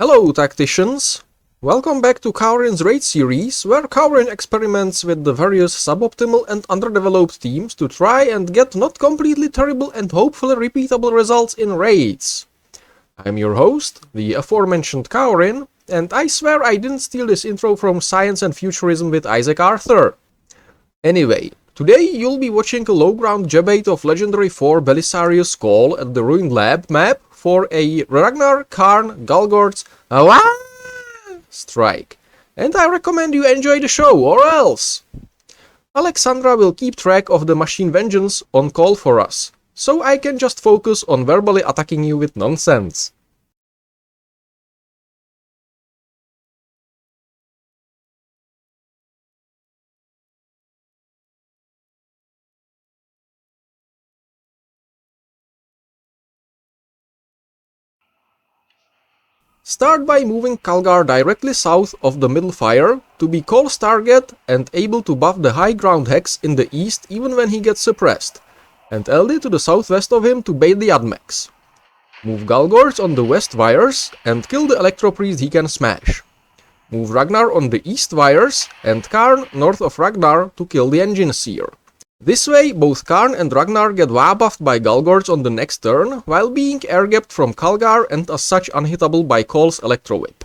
Hello tacticians! Welcome back to Khârn's raid series, where Khârn experiments with the various suboptimal and underdeveloped teams to try and get not completely terrible and hopefully repeatable results in raids. I'm your host, the aforementioned Khârn, and I swear I didn't steal this intro from Science and Futurism with Isaac Arthur. Anyway, today you'll be watching a low-ground debate of Legendary 4 Belisarius Cawl at the Ruined Lab map for a Ragnar, Khârn, Gulgortz, strike. And I recommend you enjoy the show, or else! Alexandra will keep track of the machine vengeance on call for us, so I can just focus on verbally attacking you with nonsense. Start by moving Khârn directly south of the middle fire to be Call's target and able to buff the high ground hex in the east even when he gets suppressed, and Eldy to the southwest of him to bait the Admex. Move Gulgortz on the west wires and kill the Electropriest he can smash. Move Ragnar on the east wires and Khârn north of Ragnar to kill the Enginseer. This way, both Khârn and Ragnar get buffed by Gulgortz on the next turn, while being air-gapped from Khârn and as such unhittable by Call's Electro Whip.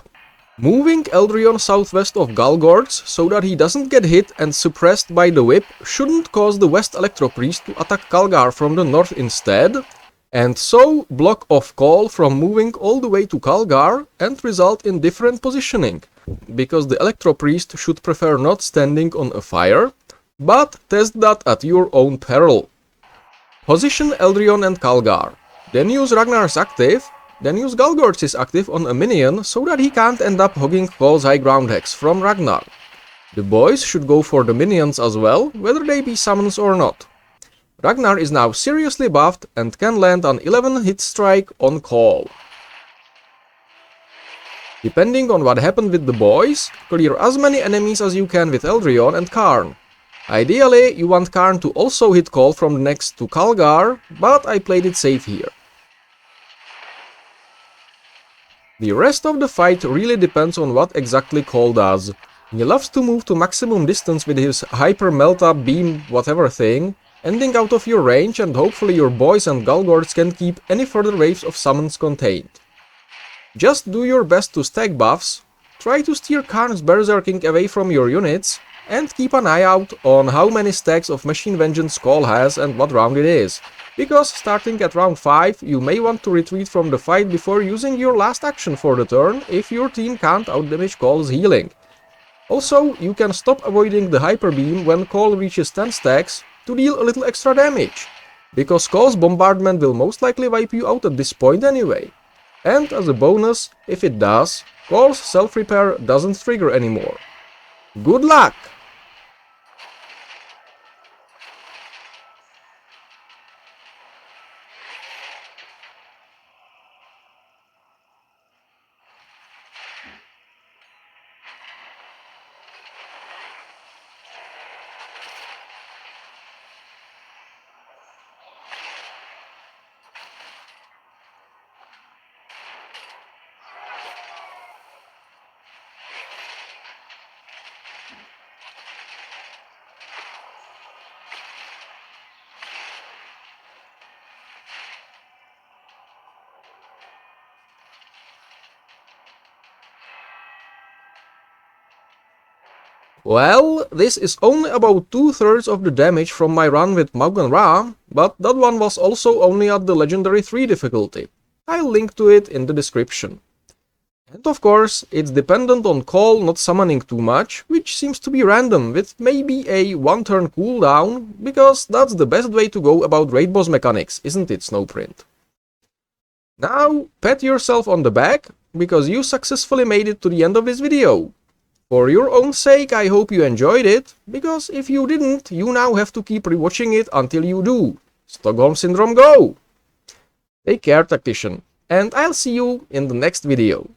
Moving Eldryon southwest of Gulgortz so that he doesn't get hit and suppressed by the whip shouldn't cause the West Electropriest to attack Khârn from the north instead, and so block off Cawl from moving all the way to Khârn and result in different positioning, because the Electropriest should prefer not standing on a fire, but test that at your own peril. Position Eldryon and Khârn, then use Ragnar's active, then use Gulgortz's active on a minion so that he can't end up hogging Call's high ground hex from Ragnar. The boys should go for the minions as well, whether they be summons or not. Ragnar is now seriously buffed and can land an 11 hit strike on Cawl. Depending on what happened with the boys, clear as many enemies as you can with Eldryon and Khârn. Ideally, you want Khârn to also hit Cawl from next to Khârn, but I played it safe here. The rest of the fight really depends on what exactly Cawl does. He loves to move to maximum distance with his hyper melta beam whatever thing, ending out of your range, and hopefully your boys and Gulgortz can keep any further waves of summons contained. Just do your best to stack buffs, try to steer Khârn's berserking away from your units, and keep an eye out on how many stacks of Machine Vengeance Cawl has and what round it is, because starting at round 5 you may want to retreat from the fight before using your last action for the turn if your team can't outdamage Call's healing. Also, you can stop avoiding the Hyperbeam when Cawl reaches 10 stacks to deal a little extra damage, because Call's bombardment will most likely wipe you out at this point anyway. And as a bonus, if it does, Call's self-repair doesn't trigger anymore. Good luck! Well, this is only about 2/3 of the damage from my run with WaaagKhârNar, but that one was also only at the Legendary 3 difficulty. I'll link to it in the description. And of course, it's dependent on Cawl not summoning too much, which seems to be random, with maybe a 1-turn cooldown, because that's the best way to go about raid boss mechanics, isn't it, Snowprint? Now, pat yourself on the back, because you successfully made it to the end of this video. For your own sake, I hope you enjoyed it, because if you didn't, you now have to keep rewatching it until you do. Stockholm Syndrome go! Take care, Tactician, and I'll see you in the next video.